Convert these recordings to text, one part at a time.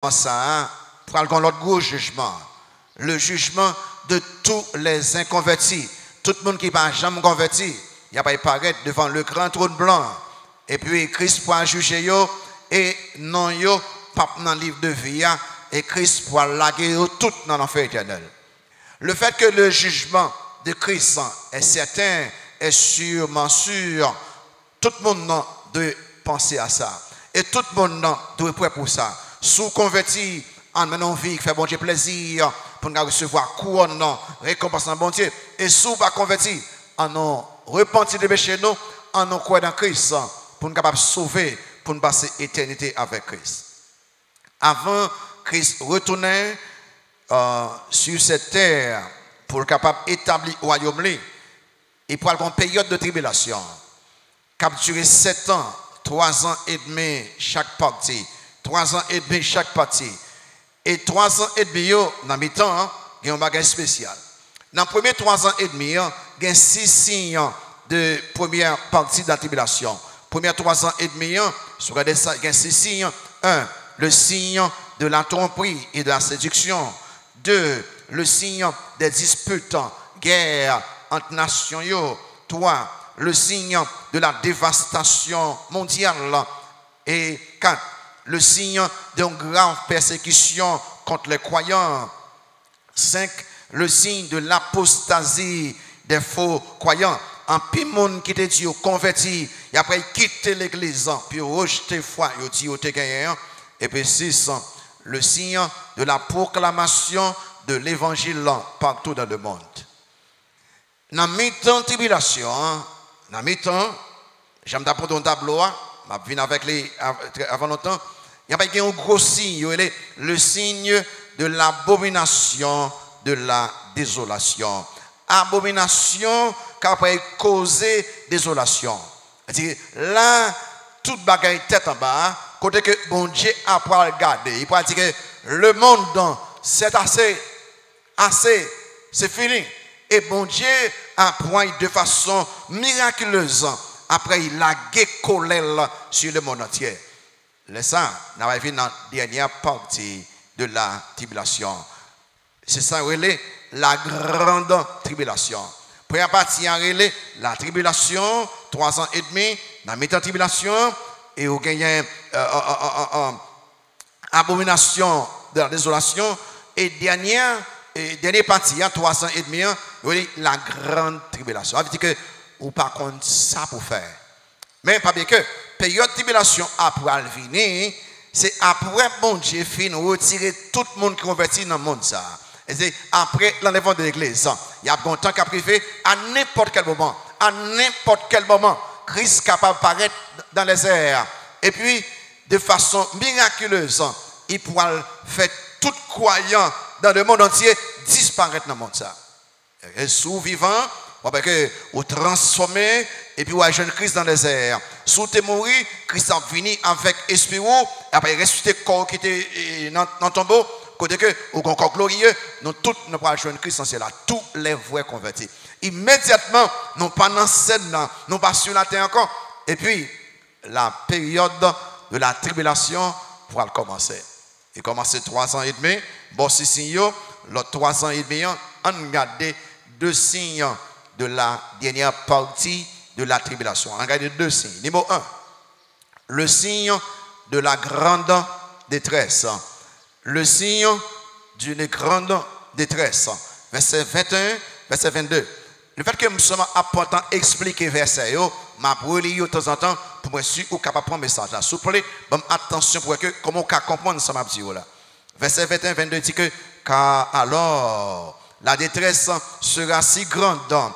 ça, pour l'autre gros jugement. Le jugement de tous les inconvertis. Tout le monde qui n'a jamais converti, il va apparaître devant le grand trône blanc. Et puis Christ pourra juger yo et non yo, pas dans le livre de vie, et Christ pourra laguer yo tout dans l'enfer éternel. Le fait que le jugement de Christ est certain, est sûrement sûr, tout le monde doit penser à ça. Et tout le monde doit être prêt pour ça. Sous converti, en menant vie, qui fait bon Dieu plaisir, pour nous recevoir couronne, récompense en bon Dieu. Et sous pas converti, en nous repenti de péché, nous, en nous croire dans Christ, pour nous capables sauver, pour nous passer éternité avec Christ. Avant Christ retournait sur cette terre pour capable établir le royaume, il prend une période de tribulation. Capturer 7 ans, 3 ans et demi chaque partie. 3 ans et demi chaque partie. Et 3 ans et demi, dans le temps, il y a un bagage spécial. Dans les premiers 3 ans et demi, il y a 6 signes de première partie de la tribulation. Premiers 3 ans et demi, il y a 6 signes. 1. Le signe de la tromperie et de la séduction. 2. Le signe des disputes, guerre entre nations. 3. Le signe de la dévastation mondiale. Et 4. Le signe d'une grave persécution contre les croyants. 5. Le signe de l'apostasie des faux croyants. En pile monde qui te dit converti, et après quitter l'église, puis rejeter foi, il dit te gagné. Et puis 6. Le signe de la proclamation de l'évangile partout dans le monde. Dans mi-temps tribulation, dans mi-temps, j'aime d'apprendre un tableau, je viens avec les avant longtemps, il y a un gros signe, le signe de l'abomination de la désolation. Abomination qui a causé désolation. C'est-à-dire, là, toute bagaille tête en bas, côté que bon Dieu a pas regarder. Il peut dire que le monde, c'est assez, c'est fini. Et bon Dieu a pris de façon miraculeuse. Après, il a décollé sur le monde entier. C'est ça, nous avons vu dans la dernière partie de la tribulation. C'est ça, la grande tribulation. Première partie, la tribulation, 3 ans et demi, dans la mi-tribulation, et vous gagnez abomination de la désolation, et dernière partie, 3 ans et demi, la grande tribulation. Ça veut dire que vous pas contre ça pour faire. Mais pas bien que, période de tribulation après venir, c'est après bon Dieu fin retirer tout le monde qui convertit dans le monde ça. Et c'est après l'enlèvement de l'église. Il y a un temps qui a privé à n'importe quel moment. À n'importe quel moment, Christ est capable de paraître dans les airs. Et puis, de façon miraculeuse, il pourra faire tout croyant dans le monde entier disparaître dans le monde ça. Et sous vivant, vous transformez et puis vous avez jeune Christ dans les airs. Sous te mourir, Christ a venu avec esprit ou après ressuscité corps qui était dans le tombeau. Côté que au corps glorieux, nous tous nous pourrons joindre Christ en cela, tous les vrais convertis. Immédiatement, nous pas dans scène, nous pas sur la terre encore. Et puis la période de la tribulation pourra commencer. Il commence 3 ans et demi. Bon, c'est signe, l'autre 3 ans et demi, on regarde 2 signes de la dernière partie de la tribulation. On regarde 2 signes. Numéro 1, le signe de la grande détresse. Le signe d'une grande détresse. Verset 21, verset 22. Le fait que nous sommes apportant expliquer verset, je vais de temps en temps pour me suivre ou capable prendre message. S'il vous plaît, attention pour que comment on comprendre ça m'a dit là. Verset 21, 22 dit que car alors la détresse sera si grande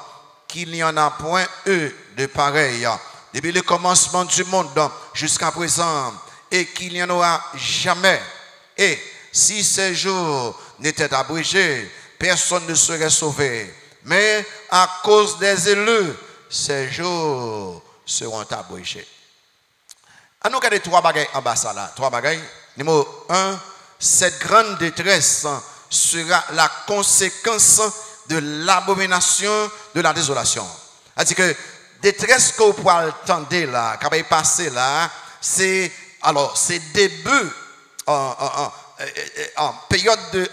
qu'il n'y en a point de pareil depuis le commencement du monde jusqu'à présent et qu'il n'y en aura jamais. Et si ces jours n'étaient abrégés, personne ne serait sauvé. Mais à cause des élus, ces jours seront abrégés. À nous regarder 3 bagailles en bas là. 3 bagailles. Numéro 1, cette grande détresse sera la conséquence de l'abomination de la désolation. C'est-à-dire que détresse que vous pouvez entendre là, qui va passer là, c'est début période de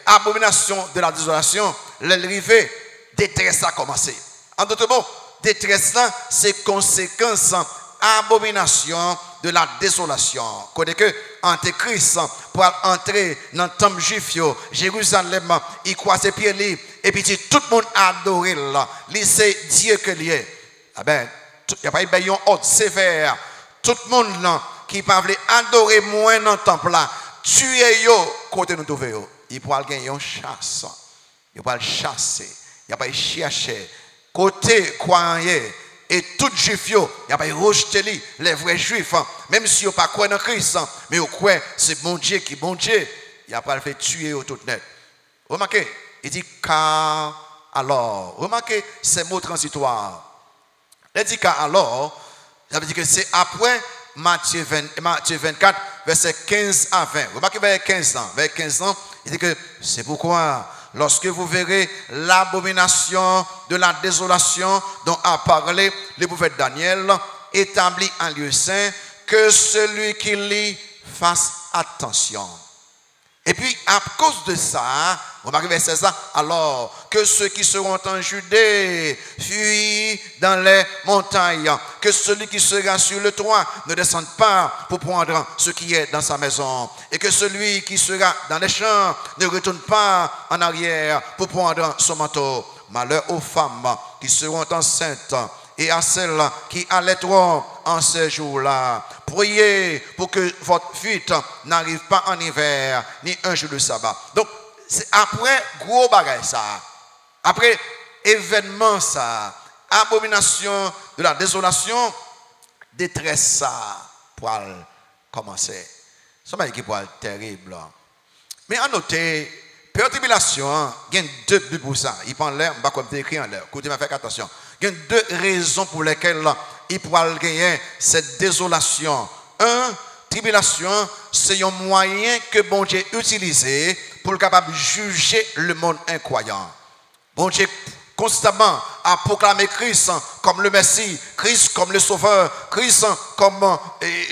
abomination de la désolation, l'arrivée, détresse a commencé. En d'autres mots, détresse là, c'est conséquence, abomination de la désolation. Côté que Antéchrist pour entrer dans le temple juif, Jérusalem, il croit ses pieds libres, et puis tout le monde adore là. Il c'est Dieu que il est. Ah ben, il n'y a pas eu un ordre sévère. Tout le monde là, qui parle adorer moins dans le temple là, tuer yo, côté nous trouver yo. Il pourra gagner une chasse. Il pourra le chasser. Il va chercher. Côté croyant et tout juif, il va rejeter les vrais juifs. Même si vous pas croire dans Christ, mais vous croyez c'est bon Dieu qui est bon Dieu. Il va pas le faire tuer tout net. Remarquez, il dit car alors. Remarquez ces mots transitoires. Il dit car alors, ça veut dire que c'est après Matthieu 24, verset 15 à 20. Remarquez vers 15 ans. Vers 15 ans, il dit que c'est pourquoi, lorsque vous verrez l'abomination de la désolation dont a parlé le prophète Daniel, établi en lieu saint, que celui qui lit fasse attention. Et puis, à cause de ça, remarquez verset ça, alors que ceux qui seront en Judée fuient dans les montagnes, que celui qui sera sur le toit ne descende pas pour prendre ce qui est dans sa maison, et que celui qui sera dans les champs ne retourne pas en arrière pour prendre son manteau. Malheur aux femmes qui seront enceintes et à celles qui allaiteront en ces jours-là. Priez pour que votre fuite n'arrive pas en hiver, ni un jour de sabbat. Donc, c'est après gros bagage ça, après événement ça, abomination de la désolation, détresse ça, pour commencer. C'est un qui pour terrible. Mais à noter, période de tribulation, il y a deux buts pour ça. Il prend l'air, je ne vais pas écrit en l'air. Écoutez, faites attention. Il y a deux raisons pour lesquelles il pourra gagner cette désolation. Un, tribulation, c'est un moyen que bon Dieu utilise pour être capable de juger le monde incroyant. Bon Dieu constamment a proclamé Christ comme le Messie, Christ comme le Sauveur, Christ comme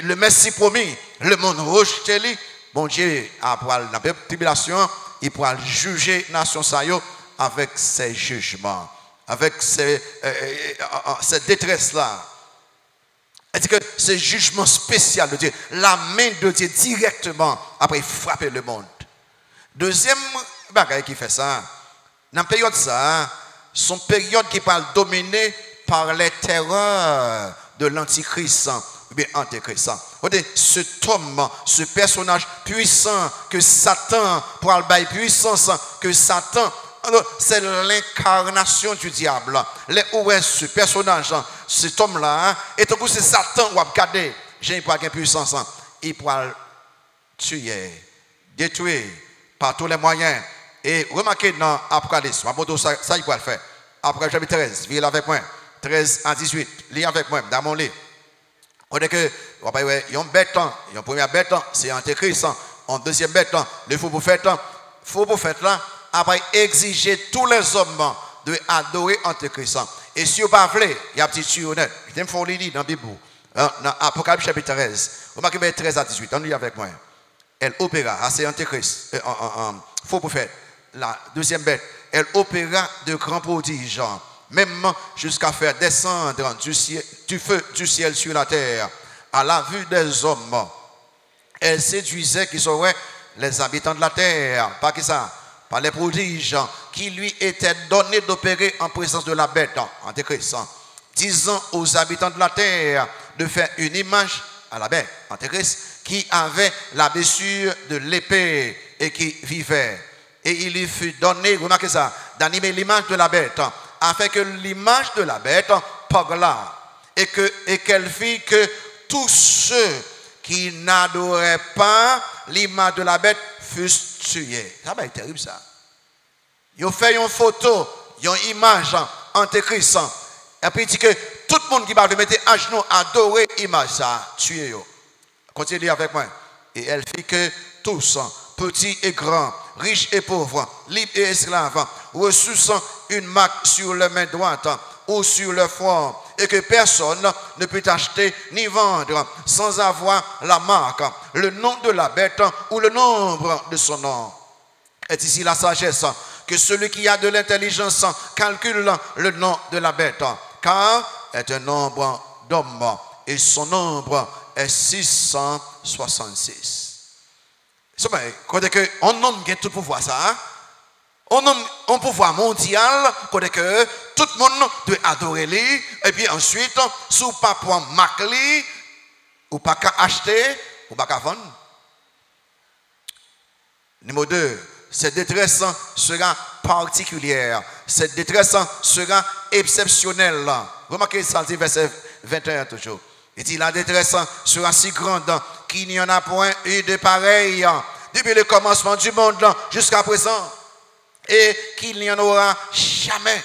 le Messie promis. Le monde rejeté lui. Bon Dieu, après la tribulation, il pourra juger la nation avec ses jugements, avec cette détresse-là. C'est-à-dire que ce jugement spécial de Dieu, la main de Dieu directement après frapper le monde. Deuxième bagaille qui fait ça, dans la période ça, son période qui parle dominée par les terreurs de l'antichrist ou bien antéchrist. Cet homme, ce personnage puissant que Satan, pour le bail puissance que Satan, c'est l'incarnation du diable. Où est ce personnage, cet homme-là, et tout coup c'est Satan ou regarder, j'ai pas de puissance, il pourra tuer, détruire par tous les moyens. Et remarquez dans Apocalypse, ça il pourra le faire. Après chapitre 13, lis avec moi, 13 à 18, lis avec moi, dans mon lit. On dit que, il y a une bête, il y a une première bête, c'est Antéchrist, en deuxième bête, le faux prophète là, après exiger tous les hommes de adorer Antéchrist. Et si vous ne parlez pas, il y a un petit tuyau honnête. Il faut lire dans la Bible. Dans Apocalypse chapitre 13. Remarquez 13 à 18. On lit avec moi. Elle opéra, c'est Antéchrist, faux prophète. La deuxième bête, elle opéra de grands prodiges, même jusqu'à faire descendre du feu du ciel sur la terre, à la vue des hommes. Elle séduisait qui seraient les habitants de la terre. Pas qui ça? Par les prodiges qui lui étaient donnés d'opérer en présence de la bête, Antéchrist, disant aux habitants de la terre de faire une image à la bête, Antéchrist, qui avait la blessure de l'épée et qui vivait. Et il lui fut donné, remarquez ça, d'animer l'image de la bête, afin que l'image de la bête parla, et qu'elle fit que tous ceux qui n'adoraient pas l'image de la bête fussent tués. Ça va être terrible ça. Ils ont fait une photo, ils ont une image Antéchrist. Et puis il dit que tout le monde qui va mettre à genoux adorer l'image ça, tuer. Continuez avec moi. Et elle fit que tous, petits et grands, riches et pauvres, libres et esclaves, reçussent une marque sur leur main droite ou sur leur front, et que personne ne peut acheter ni vendre sans avoir la marque, le nom de la bête ou le nombre de son nom. Est ici la sagesse, que celui qui a de l'intelligence calcule le nom de la bête, car est un nombre d'hommes et son nombre est 666. C'est bien, quand on nomme tout pouvoir ça, on nomme un pouvoir mondial, quand que tout le monde doit adorer lui, et puis ensuite, si vous pas pour marquer lui, ou pas qu'à acheter, ou pas qu'à vendre. Numéro 2. Cette détresse sera particulière. Cette détresse sera exceptionnelle. Remarquez ça, le verset 21 toujours. Il dit la détresse sera si grande qu'il n'y en a point eu de pareil depuis le commencement du monde jusqu'à présent. Et qu'il n'y en aura jamais.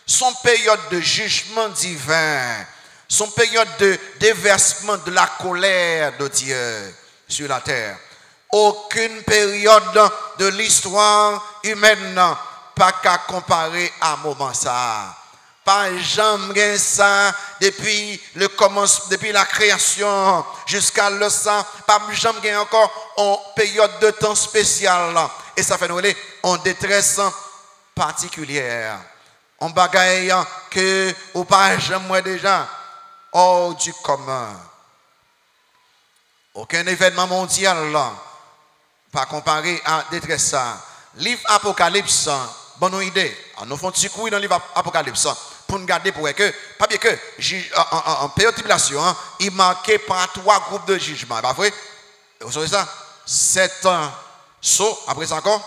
Son période de jugement divin, son période de déversement de la colère de Dieu sur la terre. Aucune période de l'histoire humaine pas qu'à comparer à un moment ça. Pas jamais ça depuis le commencement, depuis la création jusqu'à le ça, pas jamais encore en période de temps spéciale. Et ça fait nous aller en détresse particulière. En bagaille que ou pas jamais déjà hors du commun. Aucun événement mondial là. Pas comparé à détresse ça. Livre Apocalypse, bonne idée. Nous faisons un petit coup dans le livre Apocalypse pour nous garder pour que, pas bien que, en période de tribulation, il marquait par 3 groupes de jugement. Pas vrai? Vous savez ça? 7 sauts, après ça encore?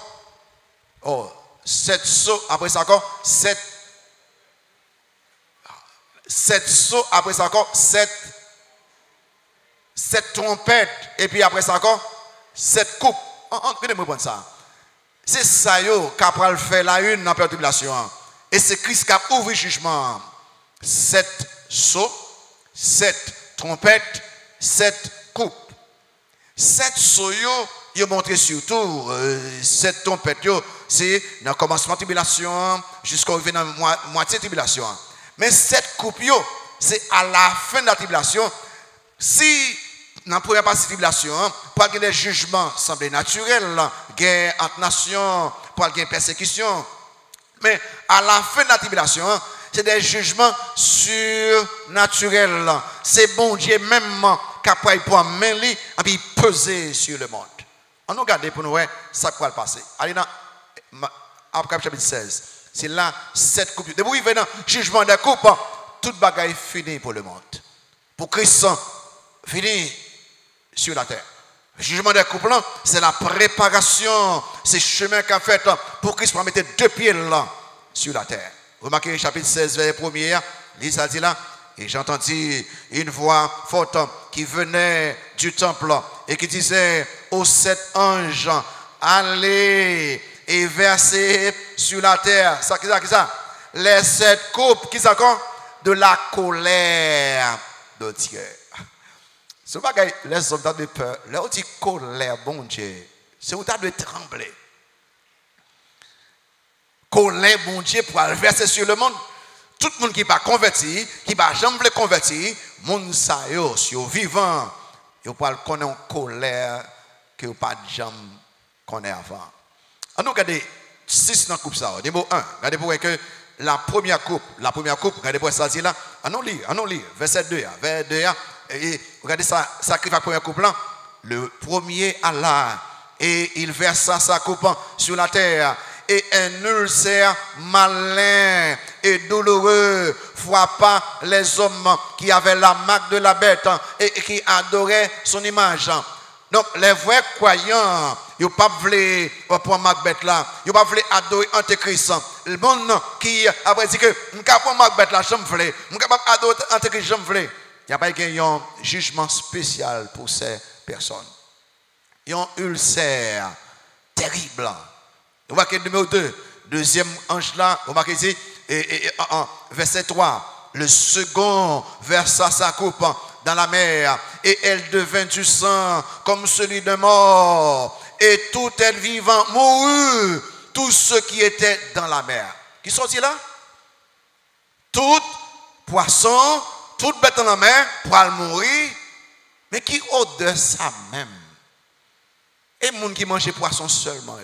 Oh, 7 sauts, après ça encore? 7 sauts, après ça encore? 7 trompettes, et puis après ça encore? 7 coupes. Regardez-moi prendre ça. C'est ça qui a fait la une dans la période de tribulation. Et c'est Christ qui a ouvert le jugement. 7 sauts, 7 trompettes, 7 coupes. 7 sauts, ils ont montré surtout 7 trompettes, c'est dans le commencement de la tribulation jusqu'au moitié de la tribulation. Mais 7 coupes, c'est à la fin de la tribulation. Si dans la première partie de la tribulation, pas que les jugements semblent naturels, guerre entre nations, pas de persécution. Mais à la fin de la tribulation, c'est des jugements surnaturels. C'est bon Dieu même capable de mener et puis peser sur le monde. On nous regarde pour nous voir ça qui va le passer. Allez dans Apocalypse chapitre 16. C'est là 7 coupes. Depuis qu'il y a un jugement des coupes, toute bagaille est finie pour le monde. Pour Christ, fini sur la terre. Le jugement des couples, c'est la préparation, c'est le chemin qu'a fait pour Christ pour mettre 2 pieds là sur la terre. Remarquez chapitre 16, verset 1er, il dit là, et j'entendis une voix forte qui venait du temple et qui disait aux 7 anges, allez et versez sur la terre. Ça, qui ça? Les 7 coupes, qui ça? De la colère de Dieu. Ce bagage, les hommes de peur, leur dit colère, bon Dieu, c'est où tu de trembler. Colère, bon Dieu, pour verser sur le monde. Tout le monde qui n'est pas converti, qui n'a jamais converti, le monde si vous vivant, vous ne connaissez pas colère que vous n'avez jamais connu avant. On nous regarde 6 dans la coupe ça. Numéro 1, regardez pour que la première coupe, regardez pour ça là. On lit, verset 2, verset 2. Et regardez ça, sacrifice la première coupe là. Le premier Allah, et il versa sa coupe sur la terre. Et un ulcère malin et douloureux frappa les hommes qui avaient la marque de la bête et qui adoraient son image. Donc, les vrais croyants, ils ne pas voulu prendre marque bête là, ils ne pas voulu adorer Antéchrist. Le monde qui après dit que je ne peux pas prendre marque bête là, je me voulais, je ne peux pas adorer Antéchrist, je me voulais. Il n'y a pas un jugement spécial pour ces personnes. Il y a un ulcère terrible. Vous voyez que numéro 2, deuxième ange là, vous voyez ici, verset 3, le second versa sa coupe dans la mer et elle devint du sang comme celui de mort et tout être vivant mourut, tous ceux qui étaient dans la mer. Qui sont-ils là? Tout poisson toute bête en la main pour aller mourir. Mais qui odeur ça même? Et les gens qui mangent poisson seulement.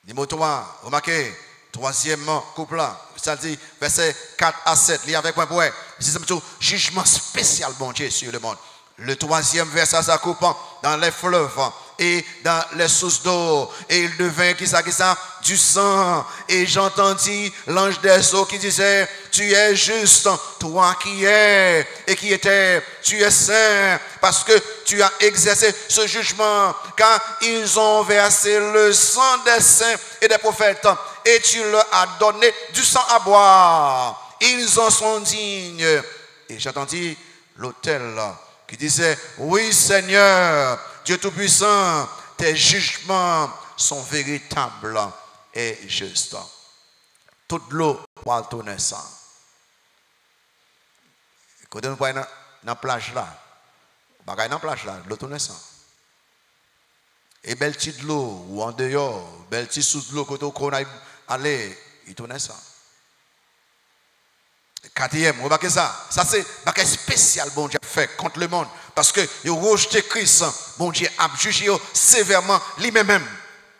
Numéro 3, remarquez, troisièmement, couple là, ça dit verset 4 à 7, lié avec moi, c'est plutôt jugement spécial, bon Dieu, sur le monde. Le troisième verset, ça coupe dans les fleuves et dans les sources d'eau. Et il devint, qui ça, du sang. Et j'entendis l'ange des eaux qui disait, tu es juste, toi qui es et qui étais, tu es saint, parce que tu as exercé ce jugement, car ils ont versé le sang des saints et des prophètes, et tu leur as donné du sang à boire. Ils en sont dignes. Et j'entendis l'autel qui disait, oui Seigneur, Dieu Tout-Puissant, tes jugements sont véritables et justes. Toute l'eau va tourner ça. Quand nous voyons dans la plage là, dans la plage là, l'eau tourne ça. Et belle petite l'eau, ou en dehors, belle petite sous l'eau, quand on aller, il tourne ça. Quatrième, remarquez ça. Ça c'est un spécial, bon Dieu, fait contre le monde. Parce que il a rejeté Christ, bon Dieu a jugé sévèrement lui-même.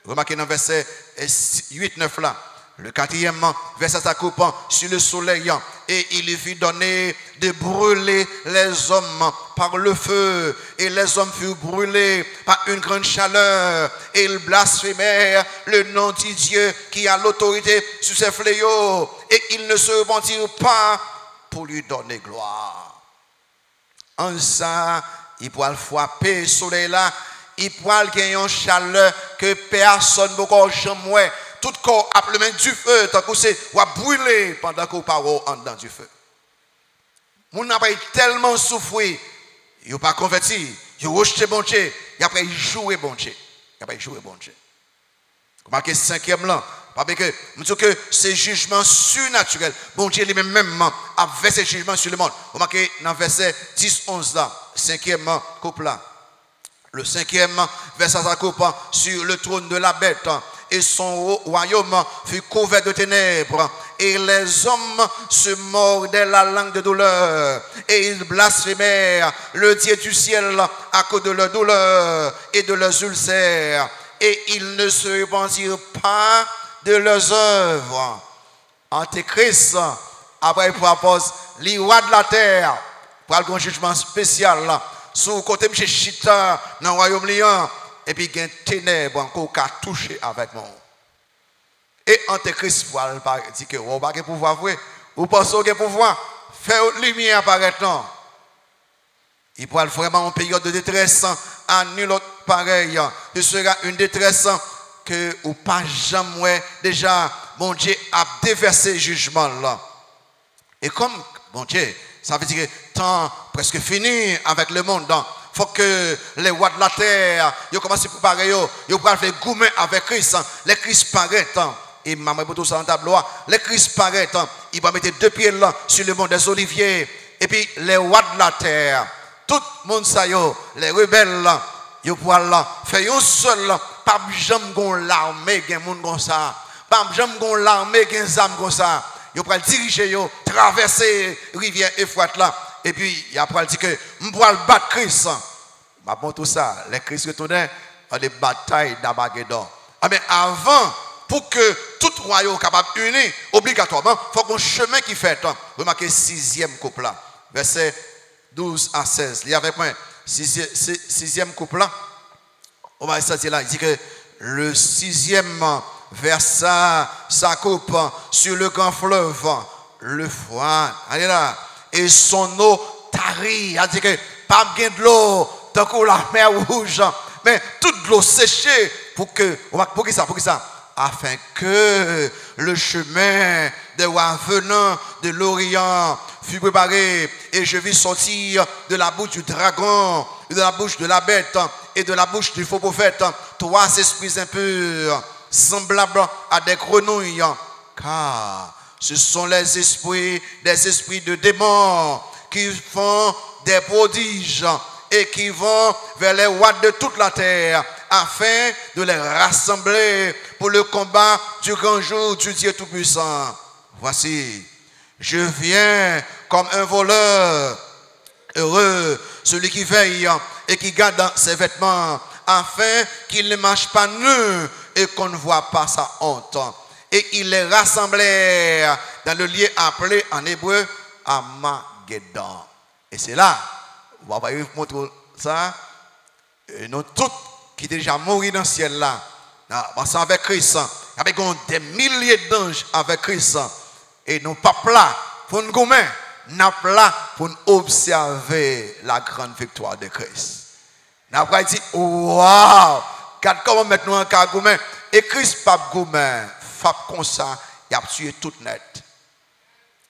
Remarquez dans verset 8-9 là. Le quatrième verset s'accoupant sur le soleil. Et il lui fit donner de brûler les hommes par le feu. Et les hommes furent brûlés par une grande chaleur. Et ils blasphémèrent le nom de Dieu qui a l'autorité sur ses fléaux. Et ils ne se repentirent pas pour lui donner gloire. En ça, il pourra frapper le soleil là. Il pourra gagner une chaleur que personne ne peut jamais. Tout corps a le même du feu, tant que c'est brûler pendant qu'on parle en dedans du feu. Mon n'a pas tellement souffert, il n'a pas converti, il a rejeté bon Dieu, il a pas joué bon Dieu. Il a pas joué bon Dieu. Remarquez cinquième là, parce que je dis que c'est jugement surnaturel. Bon Dieu lui-même a versé jugement sur le monde. Remarquez dans verset 10-11 là, cinquième couple là. Le cinquième verset ça coupe sur le trône de la bête. Et son royaume fut couvert de ténèbres. Et les hommes se mordaient la langue de douleur. Et ils blasphémèrent le Dieu du ciel à cause de leur douleur et de leurs ulcères. Et ils ne se repentirent pas de leurs œuvres. Antéchrist, après il propose les rois de la terre pour un jugement spécial là. Sous côté de Chita dans le royaume lion. Et puis, il y a des ténèbres encore qui ont touché avec moi. Et Antéchrist, il dit que vous n'avez pas de pouvoir vrai. Vous pensez que vous avez pouvoir faire lumière apparaître. Non. Il pourra vraiment en période de détresse à nul autre pareil. Ce sera une détresse que vous pas jamais déjà, mon Dieu a déversé jugement là. Et comme, mon Dieu, ça veut dire que temps presque fini avec le monde. Il faut que les rois de la terre, ils commencent à préparer, ils vont faire gourmet avec Christ. Les Christ paraissent, et maman pour tout ça en tableau, les Christ paraissent, ils vont mettre deux pieds là sur le mont des Oliviers. Et puis les rois de la terre, tout le monde, les rebelles, ils vont faire un seul, pas jamais gon l'armée, gen monde comme ça, pas jamais gon l'armée, gen zam comme ça. Ils vont diriger, traverser rivière Euphrate là. Et puis, il a dit que je vais battre Christ. Bon, tout ça, les Christ retournaient à des batailles d'Armageddon. Mais avant, pour que tout royaume soit capable d'unir, obligatoirement, il faut qu'on chemin qui fait. Remarquez, sixième couple là, verset 12 à 16. Il y avait point, sixième couple là. On va sortir là. Il dit que le sixième verset, ça coupe sur le grand fleuve, le froid. Allez là. Et son eau tarie, a dit que pas bien de l'eau, tant que la mer rouge, mais toute l'eau séchée pour qui ça, afin que le chemin des rois venant de l'Orient fût préparé. Et je vis sortir de la bouche du dragon, de la bouche de la bête et de la bouche du faux prophète, trois esprits impurs, semblables à des grenouilles, car ce sont les esprits, des esprits de démons qui font des prodiges et qui vont vers les rois de toute la terre afin de les rassembler pour le combat du grand jour du Dieu Tout-Puissant. voici, je viens comme un voleur. Heureux celui qui veille et qui garde ses vêtements, afin qu'il ne marche pas nu et qu'on ne voit pas sa honte. Et ils les rassemblèrent dans le lieu appelé en hébreu Armageddon. Et c'est là, on va vous montrer ça, et nous tous qui sont déjà morts dans le ciel là, ensemble avec Christ, avec des milliers d'anges avec Christ, et nous pas là pour nous gommer, nous là pour nous observer la grande victoire de Christ. Nous avons dit, waouh, comment mettre nous en cas gommer, et Christ pas gommer, fait comme ça, il a tué tout net.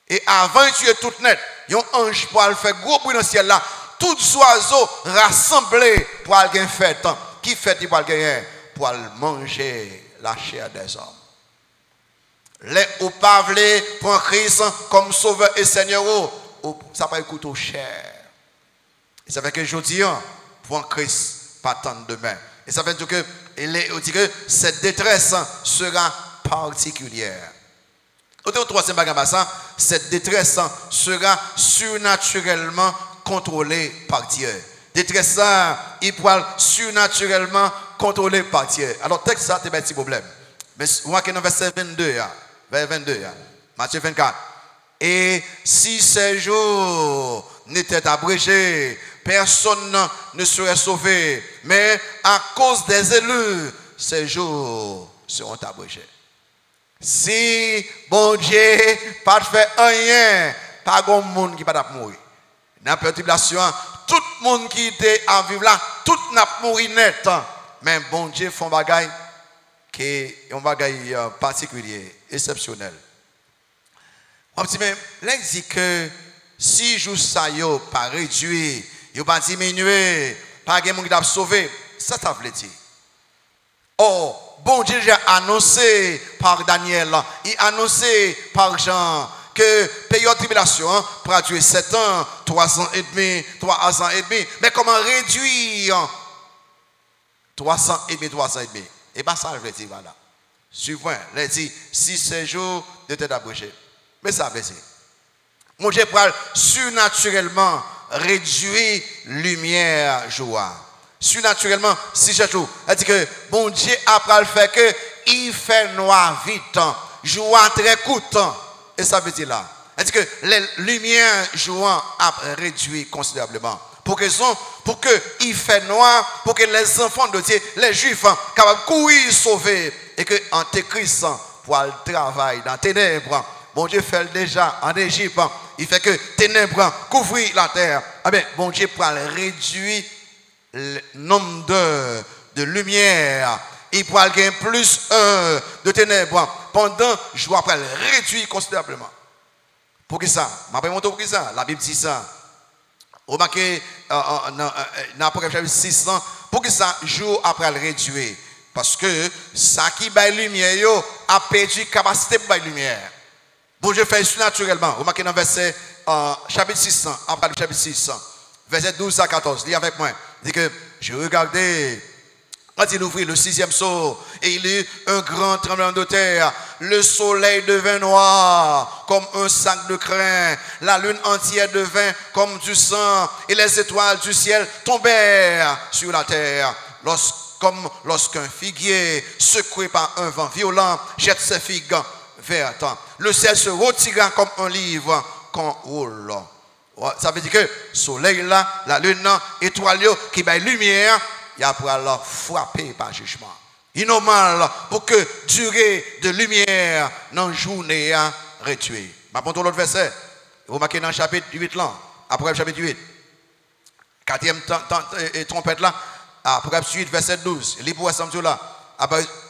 Et avant de tuer tout net, il y a un ange pour faire gros bruit dans le ciel là. Tous les oiseaux rassemblés pour aller fête. Qui fait pour aller pour manger la chair des hommes. Les ou pas pour Christ comme sauveur et Seigneur, ça va coûter cher. Et ça fait que je dis, pour Christ, pas tant demain. Et ça fait que cette détresse sera particulière. Au troisième bagage, cette détresse sera surnaturellement contrôlée par Dieu. Détresse, il pourra surnaturellement contrôlée par Dieu. Alors, texte ça, c'est un petit problème. Mais vous voyez dans verset 22, vers 22, Matthieu 24. Et si ces jours n'étaient abrégés, personne ne serait sauvé. Mais à cause des élus, ces jours seront abrégés. Si bon Dieu pas fait rien, pas grand monde qui va mourir. Dans la perturbation, tout le monde qui était à vivre là, tout n'a mouru net. Mais bon Dieu fait un bagage qui est un bagage particulier, exceptionnel. On dit même, là dit que si jour ça yo pas réduit, yo pas diminué, pas grand monde qui t'a sauvé, ça veut dire. Oh, bon Dieu a annoncé par Daniel, il a annoncé par Jean que période de tribulation pourra durer 7 ans, 3 ans et demi, 3 ans et demi. Mais comment réduire 3 ans et demi, 3 ans et demi? Et bien ça, je vais dire, voilà. Suivant, il dit, si ces jours de tête abrégée. Mais ça veut dire, mon Dieu pourra surnaturellement réduire lumière, joie. Surnaturellement, si je joue, elle dit que bon Dieu après le fait que il fait noir vite, joie très courte. Et ça veut dire là, elle dit que les lumières jouant a réduit considérablement. Pour que il fait noir, pour que les enfants de Dieu, les juifs, capables de courir sauver et que en Christ pour le travail dans ténèbres. Bon Dieu fait déjà en Égypte, il fait que ténèbres couvrir la terre. Ah bien, bon Dieu pour réduire le nombre de lumière, il pourra gagner plus de ténèbres pendant je dois réduire considérablement. Pour qui ça? Je vais montrer pour qui ça? La Bible dit ça. Remarquez dans l'Apocalypse chapitre 6, pour qui ça jour après le réduire? Parce que ça qui baille lumière a perdu capacité pour bailler lumière. Bon Dieu fait naturellement. Remarquez dans verset chapitre 6, Apocalypse chapitre 6, verset 12 à 14. Lisez avec moi. Il dit que je regardais, quand il ouvrit le 6e sceau, et il y eut un grand tremblement de terre. Le soleil devint noir comme un sac de crin. La lune entière devint comme du sang. Et les étoiles du ciel tombèrent sur la terre. Comme lorsqu'un figuier, secoué par un vent violent, jette ses figues vertes. Le ciel se retira comme un livre qu'on roule. Ça veut dire que le soleil là, la lune, l'étoile qui baille lumière, il y a pour alors frapper par jugement. Il est normal pour que durée de lumière dans la journée a réduit. Je vais l'autre verset. Vous remarquez dans le chapitre 8 là, après le chapitre 8. 4e trompette là, après le 8 verset 12. Lisez pour ensemble là.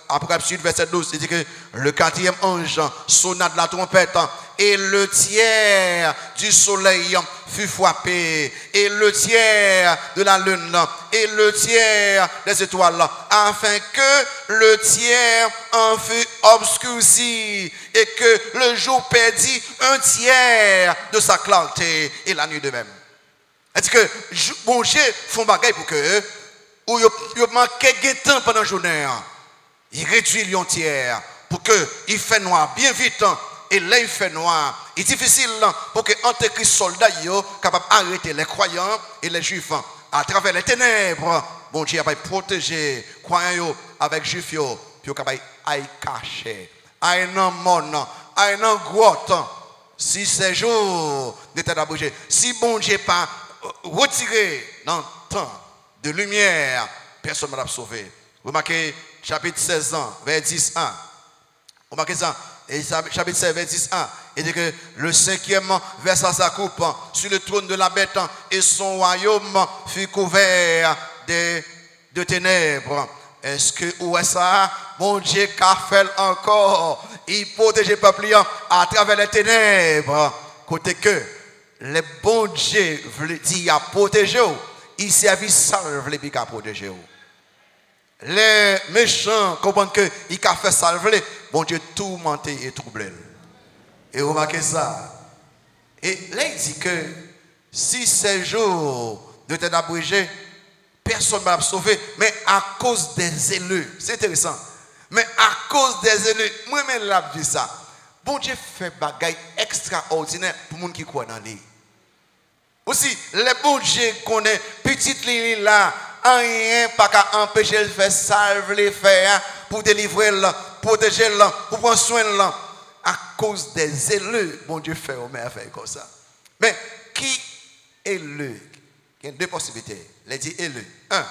Apocalypse 8, verset 12, il dit que le 4e ange sonna de la trompette et le tiers du soleil fut frappé et le tiers de la lune et le tiers des étoiles afin que le tiers en fût obscurci et que le jour perdit un tiers de sa clarté et la nuit de même. Est-ce que bon Dieu font bagaille pour que ou il manque de temps pendant la journée. Il réduit l'entière pour qu'il fait noir bien vite et là il fait noir. Il est difficile pour que Antéchrist soldat yo capable d'arrêter les croyants et les juifs à travers les ténèbres. Bon Dieu a protéger croyants avec juifs yo, puis capable à cacher. À un monde, à un grotte. Si ces jours d'état abrégé, si bon Dieu pas retiré dans le temps de lumière, personne ne va sauver. Remarquez chapitre 16 ans, verset 10a. Remarquez ça. Et chapitre 16, verset 10a. Il dit que le cinquième versa sa coupe sur le trône de la bête et son royaume fut couvert de ténèbres. Est-ce que où est ça? Mon Dieu qu'a fait encore. Il protège le peuple à travers les ténèbres. Côté que les bons dieux veulent dire à protéger, il servit salve les pics à protéger. Les méchants comprennent que il a fait salver, bon Dieu tourmenté et troublé. Et remarquez ça. Et là il dit que si ces jours de t'être abrégé, personne ne va sauver, mais à cause des élus. C'est intéressant. Mais à cause des élus, moi-même je dis ça. Bon Dieu fait des choses extraordinaires pour les gens qui croient dans lui. Aussi, les bon Dieu connaissent petite ligne là, rien pas qu'à empêcher de faire salve les faire pour délivrer, protéger, pour prendre soin de à cause des élus. Bon Dieu fait au merveille comme ça. Mais qui est élu? Il y a deux possibilités. Les dit élus. Un,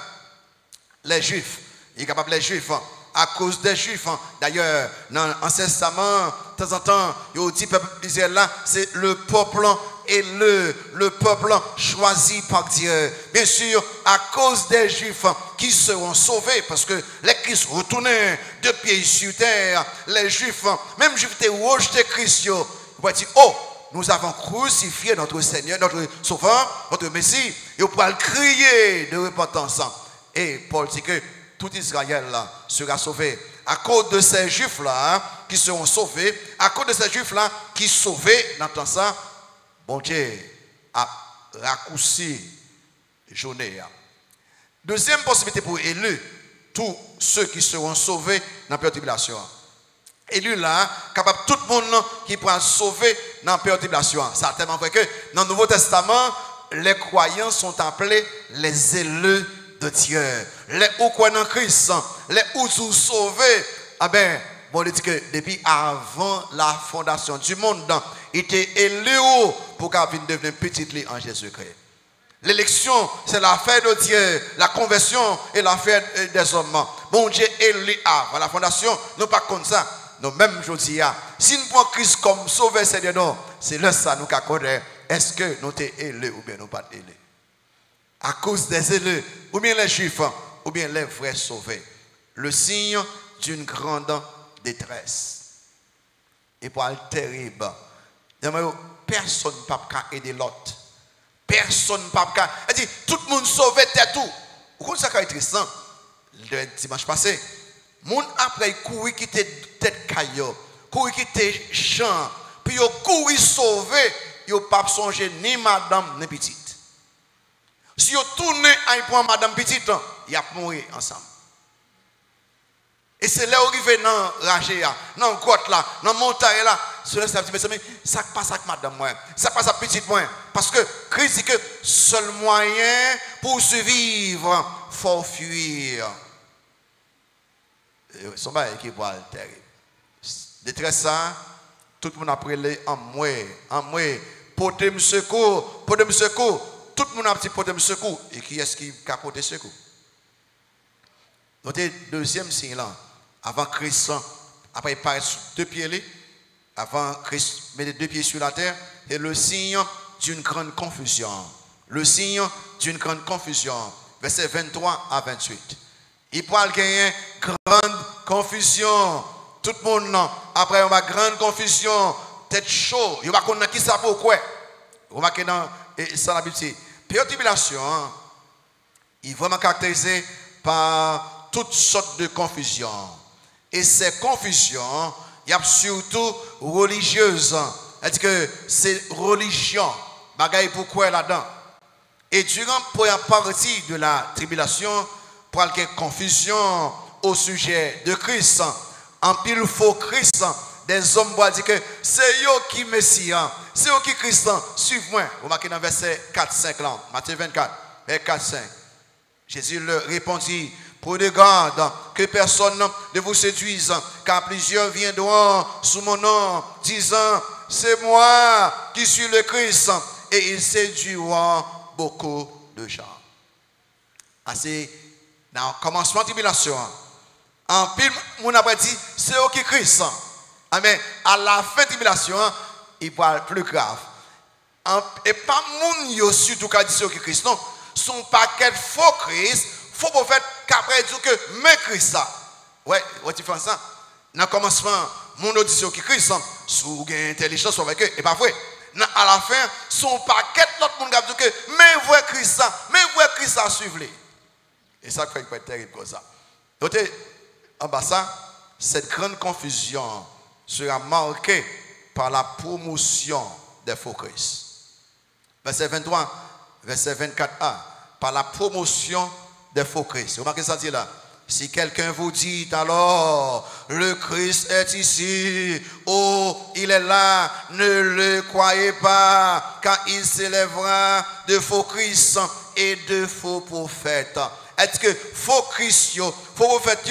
les juifs. Il est capable les juifs. À cause des juifs. D'ailleurs, dans l'Ancien Testament, de temps en temps, il y a dit peuple d'Israël là, c'est le peuple élu, le peuple choisi par Dieu. Bien sûr, à cause des juifs qui seront sauvés, parce que les Christ retournés de pieds sur terre, les juifs, même juifs qui ont rejeté Christ, ils vont dire, oh, nous avons crucifié notre Seigneur, notre Sauveur, notre Messie, et on pourra crier de repentance. Et Paul dit que tout Israël là, sera sauvé. À cause de ces juifs-là qui seront sauvés, à cause de ces juifs-là qui sont sauvés, dans tout ça, bon Dieu a raccourci la journée. Deuxième possibilité pour élus, tous ceux qui seront sauvés dans la période de tribulation. Élus là, capable tout le monde qui pourra sauver dans la période de tribulation. C'est tellement vrai que dans le Nouveau Testament, les croyants sont appelés les élus de Dieu. Les ou croient en Christ, les ou sont sauvés. Ah ben, bon, il dit que depuis avant la fondation du monde, il était élu pour qu'il devienne petit lit en Jésus-Christ. L'élection, c'est l'affaire de Dieu. La conversion est l'affaire des hommes. Bon Dieu élu avant la fondation, nous pas comme ça. Nous même aujourd'hui, si nous prenons Christ comme sauveur, c'est là ça nous connaît. Est-ce que nous sommes élus ou bien nous pas élus? À cause des élus, ou bien les juifs, ou bien les vrais sauvés. Le signe d'une grande détresse. Et pour être terrible, personne ne peut aider l'autre. Personne ne peut aider. Tout le monde sauvé, t'es tout. Vous comprenez ça qui est intéressant? Le dimanche passé, moun après courir quitter tête caillou, courir quitter champ, puis yo courir sauver, yo pas songer ni madame ni petite. Si yo tourne à prendre madame petite, y a mourir ensemble. Et c'est là où arrive dans ragé dans grotte là, dans montagne là, cela ça dit mais ça passe avec madame moi, ça passe avec petite moi parce que Christ dit que seul moyen pour survivre faut fuir. Son bail qui va terrible. Détresse ça, tout le monde a pris en moi, portez me secours, tout le monde a petit portez me secours. Et qui est-ce qui a porté secours? Notez deuxième signe là, avant Christ, après il paraît sur deux pieds, avant Christ met les deux pieds sur la terre, et le signe d'une grande confusion. Le signe d'une grande confusion. Versets 23 à 28. Il parle qu'il y a une grande confusion. Tout le monde, après on va grande confusion, tête chaud, il va connaître qui ça pourquoi. Remarquez dans ça la Bible, c'est période de tribulation, il est vraiment caractérisé par toutes sortes de confusion. Et ces confusions, il y a surtout religieuses. C'est-à-dire que c'est religion. Bagaille pourquoi là-dedans. Et durant la première partie de la tribulation, pour qu'il y ait confusion au sujet de Christ, en pile faux Christ, des hommes pour dire que c'est eux qui Messie, c'est eux qui Christ, suivez-moi. Vous marquez dans verset 4-5 là, Matthieu 24, verset 4-5. Jésus leur répondit, prenez garde que personne ne vous séduise, car plusieurs viendront sous mon nom, disant, c'est moi qui suis le Christ, et ils séduiront beaucoup de gens. Assez, dans le commencement de la tribulation, en pile, mon après dit, c'est eux qui Christ. Mais à la fin de la tribulation, il parle plus grave. Et pas moun yo surtout qui dit c'est eux qui Christ, non. Son paquet faux Christ, faux prophète, qu'après dit que mais Christ ça. Ouais, tu fais ça. Dans le commencement, mon audition qui Christ, sous gain intelligence avec eux, et pas vrai. À la fin, son paquet l'autre monde qui dit que mais vrai Christ ça, mais vrai Christ ça suivre. Et ça fait être terrible comme ça. Donc, en bas ça, cette grande confusion sera marquée par la promotion des faux Christ. Verset 23, verset 24a, par la promotion des faux Christ. Vous remarquez ça dit là? Si quelqu'un vous dit alors, le Christ est ici, oh, il est là, ne le croyez pas, car il s'élèvera de faux Christ et de faux prophètes. Est-ce que faux Christ, faux prophètes,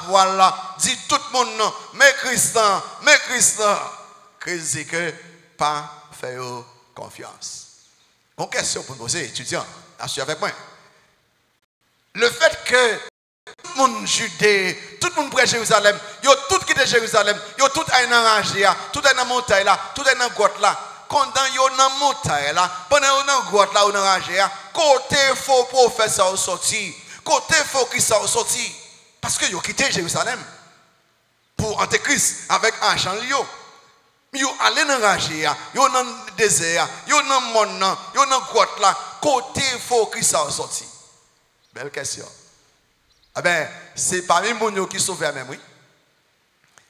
voilà, dit tout le monde non, mais Christ, Christ dit que pas faire confiance. Une question pour poser, étudiant, assure avec moi. Le fait que tout le monde Judée, tout le monde près Jérusalem, ils ont tout quitté Jérusalem, ils ont tout un arrangé, tout un montagne là, tout un grotte là. Quand ils ont dans montagne là, pendant qu'ils ont grotte là, ils ont arrangé, côté faux prophète ça sorti, côté faux Christ ça sorti. Parce qu'ils ont quitté Jérusalem pour Antéchrist avec argent lion. Ils sont allés dans la rangée, ils sont dans le désert, ils sont dans le monde, ils sont dans la grotte là, côté faux Christ ça sorti. Belle question. Ah ben, c'est parmi les gens qui sont sauvés même, oui.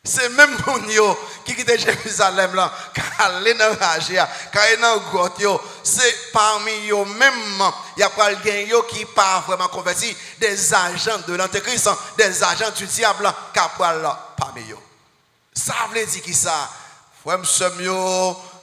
C'est même les gens qui quittent Jérusalem là, qui allent dans la rangée, qui allent dans la grotte, c'est parmi eux même, il y a pas des gens qui ne sont pas vraiment convertis, des agents de l'Antéchrist, des agents du diable qui sont parmi eux. Ça veut dire qui ça? Frère,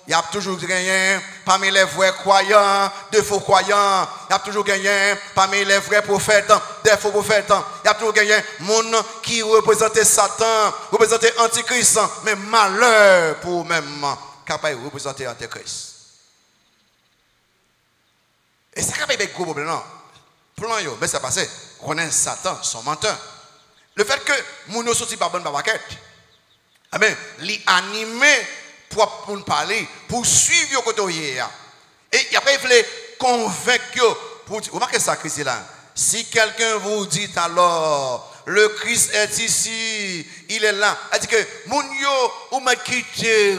il y a toujours gagné parmi les vrais croyants, des faux croyants. Il y a toujours gagné parmi les vrais prophètes, des faux prophètes. Il y a toujours gagné monde qui représente Satan, représente Antichrist. Mais malheur pour même capable de représenter Antichrist. Et c'est capable de gros problème, non? Plan yo, mais ça passe. Connaît Satan, son menteur. Le fait que mon ne sorti pas bonne babaquette. Amen. Li animé pour nous parler, pour suivre côté hier. Et après, il fallait convaincre pour dire, remarquez ça, Christ là. Si quelqu'un vous dit alors, le Christ est ici, il est là. Elle dit que, mon yo, ou m'a quitté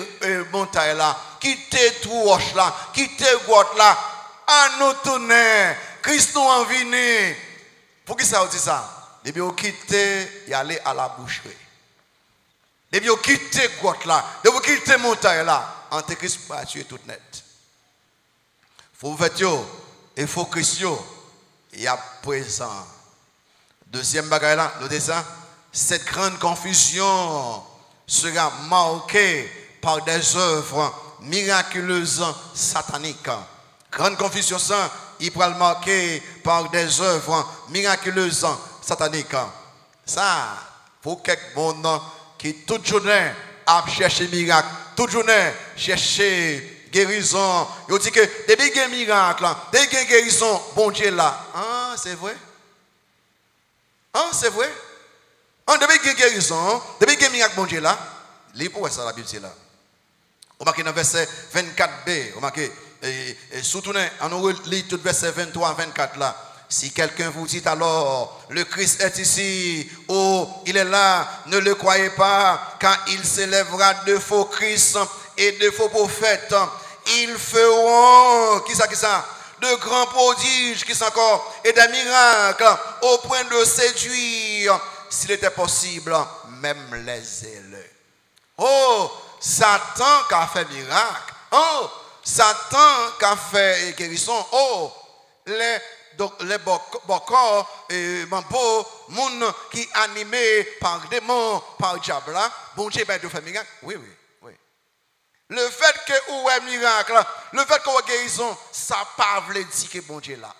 montagne là, quitté tout roche là, quitté grotte là, à nous tourner, Christ nous en venu. Pour qui ça vous dit ça? Depuis vous quittez, y aller à la boucherie. Depuis vous quittez grotte là, depuis vous quittez montagne là, Antéchrist va tuer tout net. Faut vous faire et faut Christ il y a présent. Deuxième bagaille là, notez ça, cette grande confusion sera marquée par des œuvres miraculeuses sataniques. Grande confusion ça, il pourra le marquer par des œuvres miraculeuses sataniques. Ça, pour quelques monde qui toute journée a cherché miracle, toute journée chercher guérison. Il dit que depuis qu'il y a un miracle, depuis qu'il y a une guérison, bon Dieu là. Ah, c'est vrai? Ah, c'est vrai? Ah, depuis qu'il y a une guérison, depuis qu'il y a un miracle, bon Dieu là. Lisez pour ça la Bible là. On marque dans verset 24b, on marque et surtout on lit tout verset 23 24 là. Si quelqu'un vous dit alors, le Christ est ici, oh, il est là, ne le croyez pas, car il s'élèvera de faux Christ et de faux prophètes. Ils feront, qui ça, de grands prodiges, qui sont encore, et des miracles, au point de séduire, s'il était possible, même les élus. Oh, Satan qui a fait miracle. Oh, Satan qui a fait guérison. Oh, les bocors et mambo, moun qui animé par démons, par diable, bon Dieu va te faire miracle. Oui, oui, oui. Le fait que vous avez miracle, le fait que vous avez guérison, ça ne veut pas dire que bon Dieu là.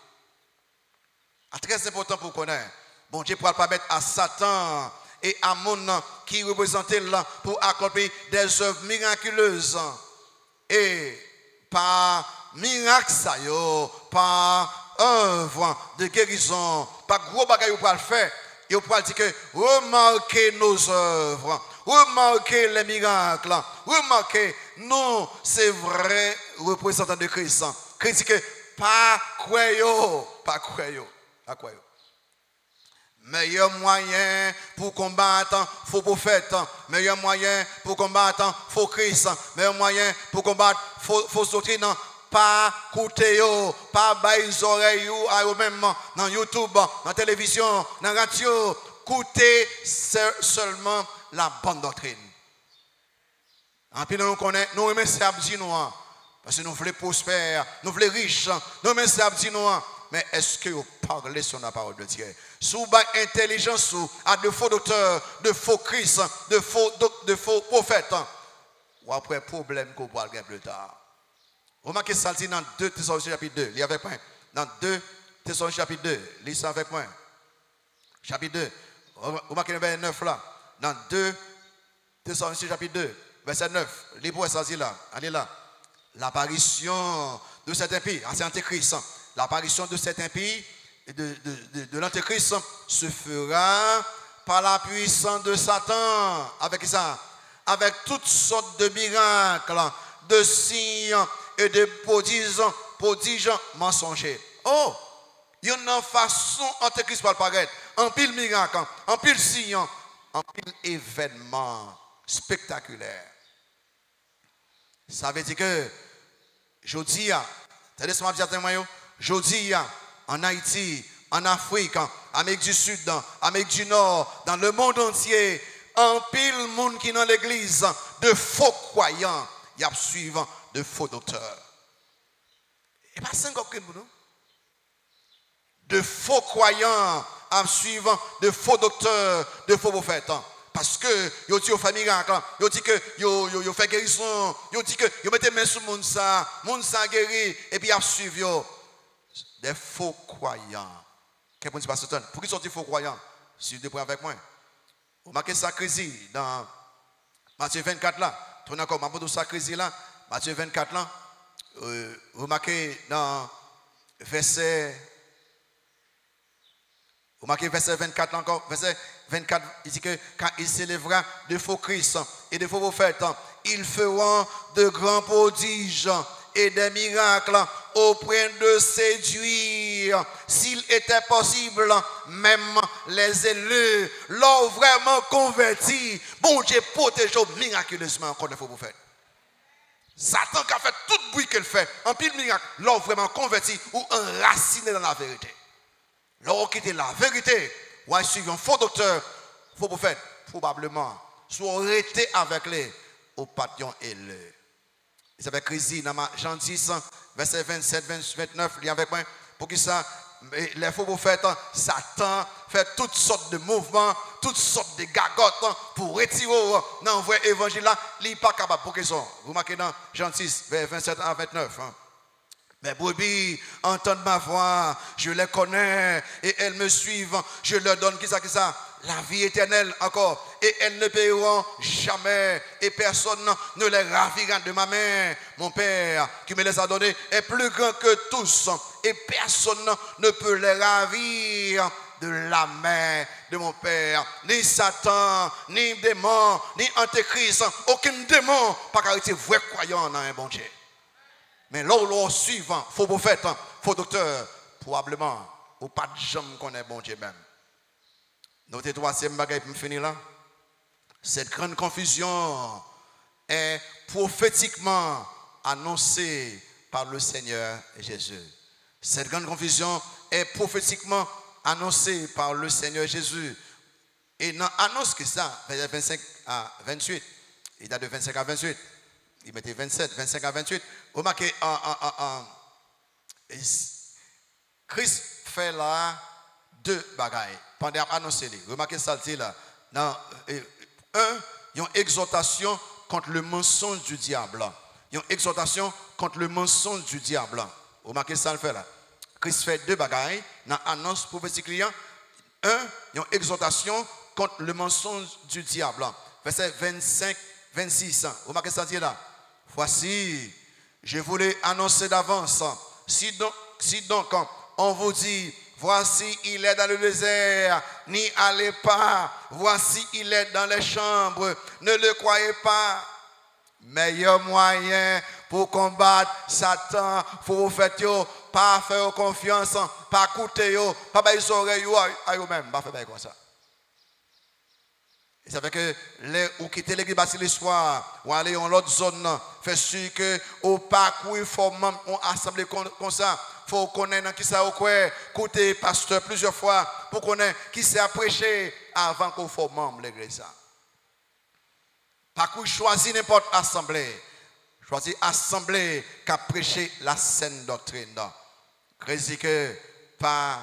C'est très important pour connaître. Bon Dieu ne pourra pas mettre à Satan et à mon qui représente là pour accomplir des œuvres miraculeuses. Et par miracle, ça y est, par œuvre de guérison, par gros bagaille pour le faire. Il pourra dire que remarquez nos œuvres, remarquez les miracles, remarquez, nous, c'est vrai représentant de Christ. Christ dit que pas croyez, pas croyez, pas croyez. Meilleur moyen pour combattre faux prophètes, meilleur moyen pour combattre faux Christ, meilleur moyen pour combattre fausse doctrine, pas écouter, pas bailler les oreilles à eux-mêmes dans YouTube, dans la télévision, dans la radio, écouter seulement la bonne doctrine. En plus, nous connaissons, nous remercions Abdi nous, parce que nous voulons prospérer, nous voulons riches, nous remercions Abdi nous. Mais est-ce que vous parlez sur la parole de Dieu? Sous intelligence à de faux docteurs, de faux Christ, de faux prophètes. Ou après problème qu'on va regarder plus tard. Remarquez ça dit dans 2 Thessaloniciens chapitre 2. Lisez avec moi. Dans 2 Thessaloniciens chapitre 2. Lisez ça avec moi. Chapitre 2. Remarquez le verset 9 là. Dans 2 Thessaloniciens chapitre 2. Verset 9. Lisez pour ça dit là. Allez là. L'apparition de cet impie. C'est Antéchrist. L'apparition de cet impie, de l'Antéchrist, se fera par la puissance de Satan. Avec ça, avec toutes sortes de miracles, de signes et de prodiges mensongers. Oh, il y a une façon Antéchrist pour paraître. En pile miracle, en pile signe, en pile événement spectaculaire. Ça veut dire que, je dis, Jodi, en Haïti, en Afrique, en Amérique du Sud, en Amérique du Nord, dans le monde entier, en pile monde qui est dans l'église, de faux croyants, il y a suivant de faux docteurs. Et pas 5 nous. De faux croyants, en suivant de faux docteurs, de faux prophètes. Parce que, yo dit, yo fait miracle, yo dit que, yo fait guérison, yo dit que, yo mettez main sur le monde ça guéri, et puis il a suivi des faux croyants. Qu'est-ce que vous dites, pour qui sont des faux croyants? Si vous êtes avec moi. Vous marquez ça crise dans Matthieu 24 là. Tournez encore, ma bout ça crise là. Matthieu 24 là. Vous marquez dans verset 24 là encore. Verset 24, il dit que quand il s'élèvera de faux Christ et de faux prophètes, ils feront de grands prodiges et des miracles au point de séduire, s'il était possible, même les élus, l'ont vraiment converti. Bon Dieu protège miraculeusement encore des faux prophètes. Satan qui a fait tout le bruit qu'il fait, en pile miracle, l'ont vraiment converti ou enraciné dans la vérité. L'ont quitté la vérité, ou a suivi un faux docteur, faux prophète, probablement, soit arrêté avec les au pation et le. Il s'appelle Christ dans Jean 10, verset 27, 29, il y a avec moi. Pour qui ça, les faux prophètes, Satan fait toutes sortes de mouvements, toutes sortes de gagottes pour retirer dans le vrai évangile là, il n'est pas capable. Pour qu'ils sont. Vous marquez dans Jean 6, verset 27 à 29. Mes brebis entendent ma voix, je les connais et elles me suivent. Je leur donne qui ça? La vie éternelle encore. Et elles ne paieront jamais. Et personne ne les ravira de ma main. Mon Père qui me les a donnés est plus grand que tous. Et personne ne peut les ravir de la main de mon Père. Ni Satan, ni démon, ni Antéchrist. Aucun démon pas arrêter vrai croyant dans un bon Dieu. Mais là où suivant, faux prophète, faux docteur, probablement, ou pas de gens qu'on est bon Dieu même. Notre troisième bagaille pour finir là. Cette grande confusion est prophétiquement annoncée par le Seigneur Jésus. Cette grande confusion est prophétiquement annoncée par le Seigneur Jésus. Et dans l'annonce que ça, verset 25 à 28, il date de 25 à 28. Il mettait 27, 25 à 28. Remarquez, Christ fait là deux bagailles pendant l'annonce. Remarquez ça, là. Dans, un, une exhortation contre le mensonge du diable. Une exhortation contre le mensonge du diable. Vous marquez ça le fait là. Christ fait deux bagailles dans l'annonce prophétique. Une exhortation contre le mensonge du diable. Verset 25, 26. Vous marquez ça là. Voici, je voulais annoncer d'avance. Si donc on vous dit, voici il est dans le désert, n'y allez pas. Voici il est dans les chambres, ne le croyez pas. Meilleur moyen pour combattre Satan, pour vous faire pas faire confiance, pas écouter, pas bailler les oreilles à eux-mêmes, pas faire comme ça. Et ça fait que vous quittez l'église Basile soir, ou aller dans l'autre zone, fait sûr que au parcours, il faut on assemblée comme ça. Il faut connaître qui ça au quoi, écouter pasteur plusieurs fois pour connaître qui c'est à prêcher avant qu'on soit membre de l'église. Pas qu'on choisit n'importe assemblée. Choisis assemblée qui a prêché la saine doctrine. Crédit que pas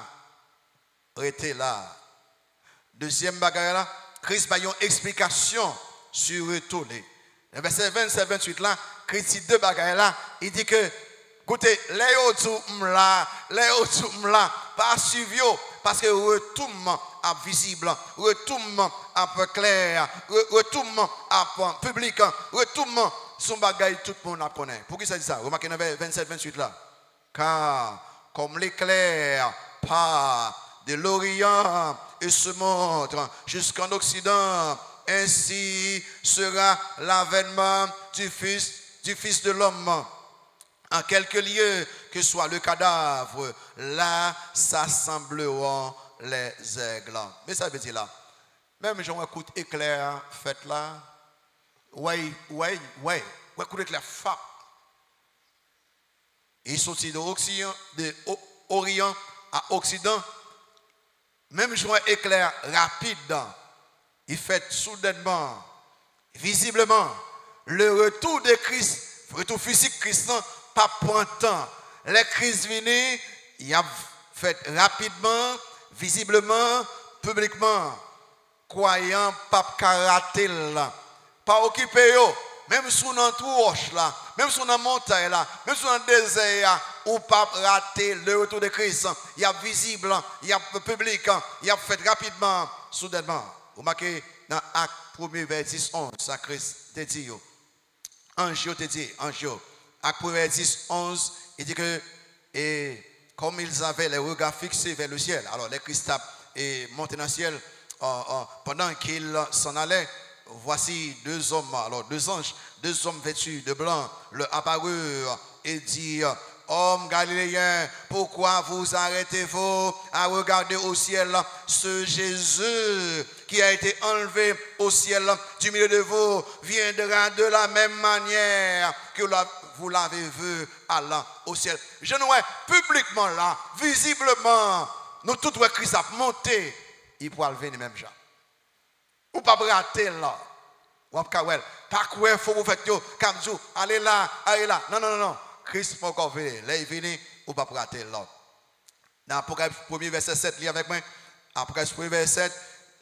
rester là. Deuxième bagarre là, Christ a une explication sur retourner. Le verset 27-28 là, Christ dit deux bagarres là, il dit que écoutez, les autres là, pas suivi parce que retournement à visible, retournement à peu clair, retournement à public, retournement son bagaille tout le monde connaît. Pour qui ça dit ça? Remarquez dans 27-28 là. Car comme l'éclair part de l'Orient et se montre jusqu'en Occident, ainsi sera l'avènement du Fils de l'homme. En quelque lieu que soit le cadavre, là s'assembleront les aigles. Mais ça veut dire là, même j'ai un coup d'éclair fait là, ouais, coup d'éclair frappe. Il sortit de Orient à Occident, même j'ai un éclair rapide, il fait soudainement, visiblement, le retour de Christ, le retour physique Christ, pas prend temps. Les Christ venus, il a fait rapidement, visiblement, publiquement. Croyant, pas karaté là, pas occupé yo, même sous notre roche là, même sous notre montagne là, même sous notre désert, ou pas rater le retour de Christ. Il y a visible, il y a public, il y a fait rapidement, soudainement. Vous marquez dans Acte 1er, verset 10, 11, ça Christ te dit. Ange te dit, ange. Acte 1er, verset 10, 11, il dit que, et comme ils avaient les regards fixés vers le ciel, alors les Christ et monté dans le ciel, pendant qu'ils s'en allaient, voici deux hommes, alors deux anges, deux hommes vêtus de blanc, leur apparurent et dirent, hommes galiléens, pourquoi vous arrêtez-vous à regarder au ciel ce Jésus qui a été enlevé au ciel du milieu de vous, viendra de la même manière que vous l'avez vu allant au ciel. Je nous vois publiquement là, visiblement, nous tous voyons Christ a monté, il pourra lever les mêmes gens. Ou pas rater là. Ou pas quoi, il faut vous faire comme ça, allez là. Non. Christ faut encore venir. Là, il vient, ou pas rater là. Dans Apocalypse 1er verset 7, lis avec moi. Apocalypse 1er verset 7,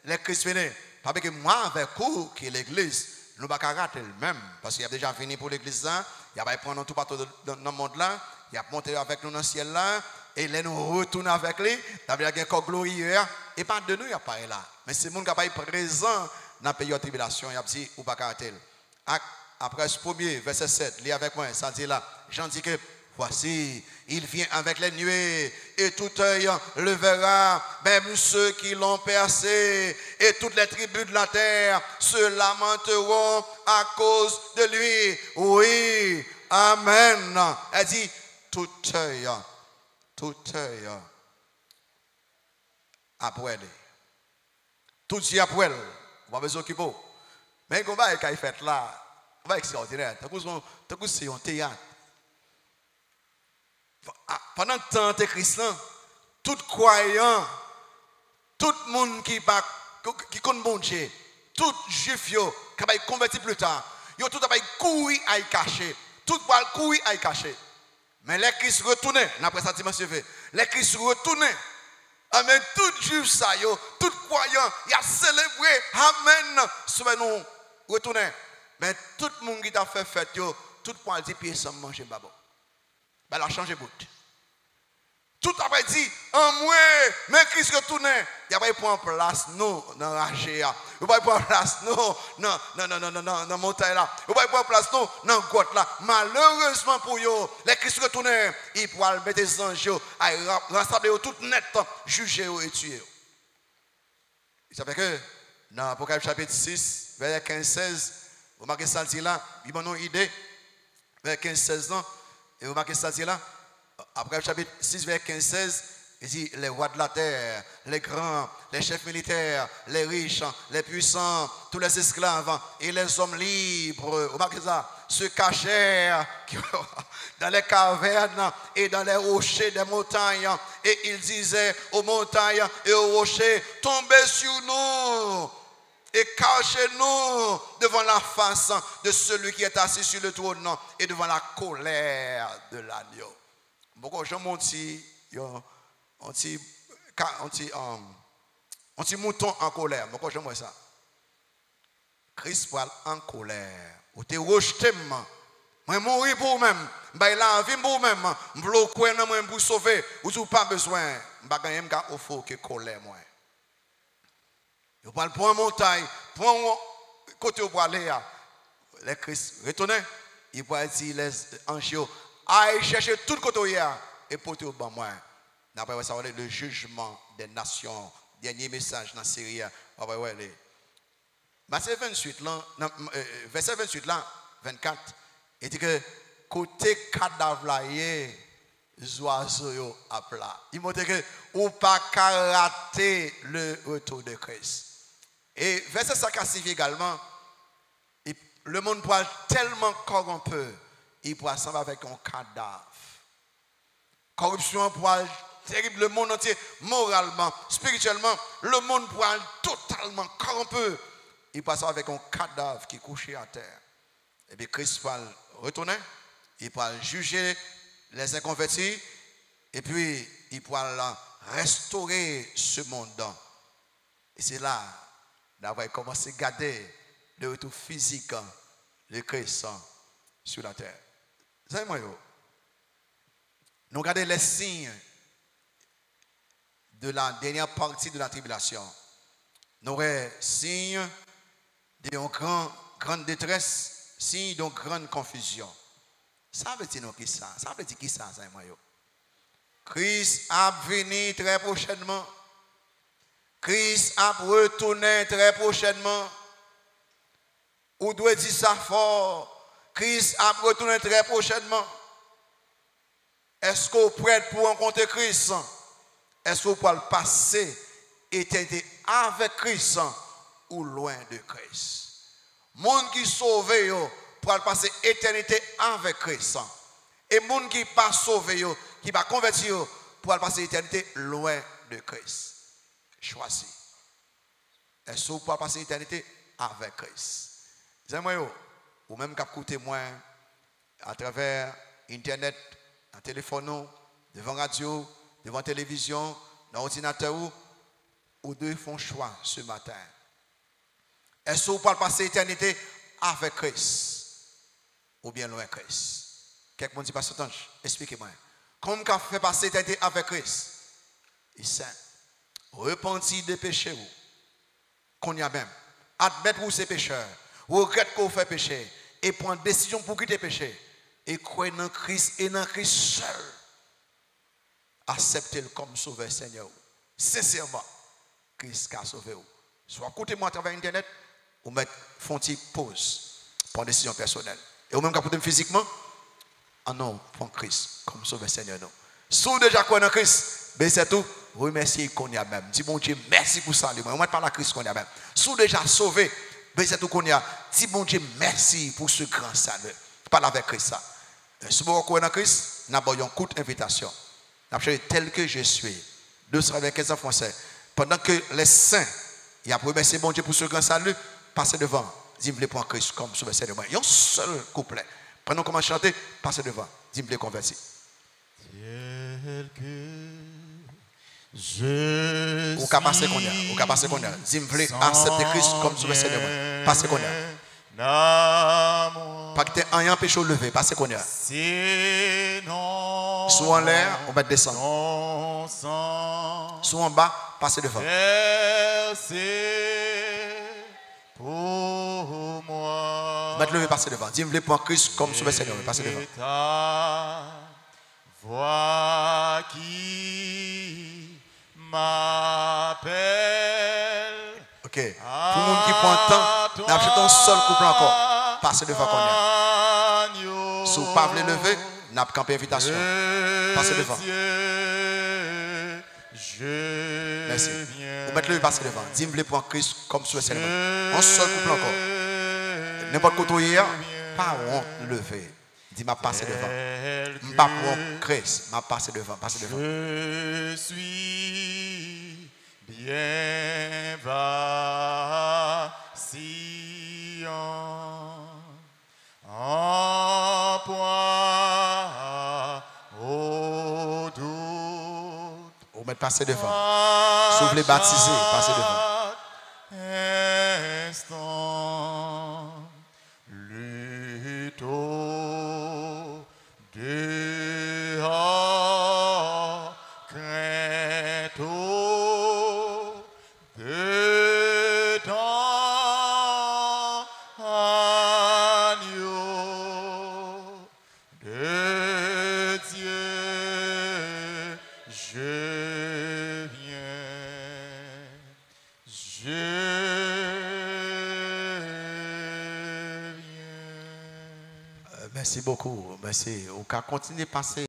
les Christ vient. Parce que moi, avec vous, qui est l'église, nous ne pouvons pas rater le même. Parce qu'il a déjà fini pour l'église là. Il va prendre tout partout dans le monde là. Il a monté avec nous dans le ciel là. Et là, nous retournons avec lui. Il y a un corps glorieux. Et pas de nous, il n'y a pas là. Mais c'est le monde qui n'est pas présent dans la période de tribulation. Il y a dit, ou pas rater. Après ce premier, verset 7, lis avec moi, ça dit là, Jean dit que, voici, il vient avec les nuées, et tout œil le verra, même ceux qui l'ont percé, et toutes les tribus de la terre se lamenteront à cause de lui. Oui, amen. Elle dit, tout œil, après, tout yeux après, on va vous occuper. Mais qu'on va être fait là, on va extraordinaire. Tant que c'est un théâtre. Pendant le temps de Christ, tout croyant, tout le monde qui connaît bon Dieu, tout juif qui va être converti plus tard, ils ont tout à courir à y cacher. Tout va courir à y cacher. Mais les Christ retournent, après ça dimanche fait, les Christ retournent. Amen. Tout juif ça, tout croyant, il a célébré. Amen. Souvenons retourner. Mais tout le monde qui t'a fait fête, tout poil dit pied sans manger babo. Ben, la changé bout. Tout après dit, en moi, mais Christ retourne. Il n'y a pas prendre place, nous, dans la Ragéa. Il n'y a pas prendre place, nous, dans la montagne là. Il n'y a pas prendre place, nous, dans la grotte là. Malheureusement pour eux, les Christ retournent, ils pourront mettre des anges, rassembler tout net, juger et tuer. Il s'appelle que, dans Apocalypse chapitre 6, verset 15-16, vous marquez ça là, ils m'ont une idée, verset 15-16 ans, et vous marquez ça là. Après le chapitre 6, verset 15-16, il dit les rois de la terre, les grands, les chefs militaires, les riches, les puissants, tous les esclaves et les hommes libres, remarquez ça, se cachèrent dans les cavernes et dans les rochers des montagnes. Et ils disaient aux montagnes et aux rochers, tombez sur nous et cachez-nous devant la face de celui qui est assis sur le trône et devant la colère de l'agneau. Beaucoup de gens un petit mouton en colère. Beaucoup de gens ça. Christ parle en colère. Ou te rejeté moi. Moi mourir pour moi-même. Bah la vie pour moi-même. Bloquer moi pour sauver. Ou tu pas besoin. Bah gagner m'ka offre que colère moi. Vous parle pour une montagne, pour un côté où vous aller. Les Christ retournez. Il va dire les anges. Aïe chercher tout côté et porter au banc moi. Après ça va le jugement des nations. Dernier message dans la série. Après ouais verset 28 là, verset 28 là, 24, il dit que côté cadavre là, les oiseaux à plat. Il m'a dit que ou pas rater le retour de Christ. Et verset 56 également, le monde pourra tellement corrompu. Il pourra s'en avec un cadavre. Corruption pourra terrible, le monde entier, moralement, spirituellement, le monde pourra totalement corrompu. Il pourra s'en avec un cadavre qui est couché à terre. Et puis Christ va retourner, il pourra juger les inconvertis, et puis il pourra restaurer ce monde. Et c'est là, d'avoir commencé à garder le retour physique de Christ sur la terre. Vous savez, moi, nous regardons les signes de la dernière partie de la tribulation. Nous avons signes d'une grande détresse, signes d'une grande confusion. Ça veut dire qui ça? Ça veut dire qui ça, moi? Christ a venu très prochainement. Christ a retourné très prochainement. Ou doit dire ça fort? Christ a retourné très prochainement. Est-ce que vous êtes prêt pour rencontrer Christ? Est-ce que vous pouvez passer éternité avec Christ ou loin de Christ? Monde qui sauvé pour passer éternité avec Christ. Et monde qui pas sauvé qui va convertir pour passer éternité loin de Christ. Choisis. Est-ce que vous pouvez passer éternité avec Christ? Ou même qu'à écouter moi à travers Internet, dans téléphone, devant radio, devant télévision, dans l'ordinateur, ou deux font choix ce matin. Est-ce que vous pouvez passer l'éternité avec Christ ou bien loin de Christ? Quelqu'un dit, Pasteur Tange, expliquez-moi. Comment vous fait passer l'éternité avec Christ? Il sait. Repentir des péchés, qu'on y a même. Admettre vous ces pécheurs. Regrette qu'on fait péché. Et prendre décision pour quitter le péché. Et croire dans Christ et dans Christ seul. Acceptez-le comme sauveur Seigneur. Sincèrement, Christ a sauvé vous. Soit écoutez-moi à travers Internet, ou mettre une pause pour une décision personnelle. Et ou même écoutez physiquement, ah non, prends Christ comme sauveur Seigneur. Non. Si vous déjà croyez dans Christ, ben c'est tout. Remerciez qu'on y a même. Dis bon Dieu, merci pour ça. On va parler à Christ qu'on y a même. Si vous déjà sauvé, ben c'est tout qu'on y a. Dis bon Dieu, merci pour ce grand salut. Parle avec Christ ça. Si vous croyez dans Christ, nous avons une courte invitation. Nous avons tel que je suis. 215 ans français. Pendant que les saints, il y a remercié bon Dieu pour ce grand salut, passez devant. Dis-moi pour Christ comme sauveur Seigneur. Il y a un seul couplet. Pendant qu'on commence à chanter, passez devant. Dis-moi converti. Tel que je ou qu'à passer qu'on a. Dis-moi accepter Christ comme sauveur Seigneur. Passez qu'on a. Pas que tu aies un péché levé, passez qu'on y a. Soit en l'air, on va descendre. Soit en bas, passez devant. Pour moi. Va te lever, passez devant. Dis, vous voulez prendre Christ comme Sauveur Seigneur, passez devant. Voix qui m'appelle. Ok. Pour le monde qui prend le temps, n'a pas un seul couple encore. Passez devant qu'on y a. Si vous ne pouvez pas lever, n'a pas campé invitation. Passez devant. Merci. Vous mettez le passer devant. Dis, vous voulez prendre Christ comme Sauveur Seigneur. Un seul couple encore. N'importe quoi hier, pas honte lever. Dis, m'a passé devant. M'a prendre Christ, m'a passé devant, passez devant. Je suis bien vacillant en point au doute. Vous mettez passer devant. Si vous voulez baptiser, passez devant. Instant, luto dehors, crainto de temps, agneau de Dieu, je viens, je viens. Merci beaucoup. Merci. On va continuer à passer.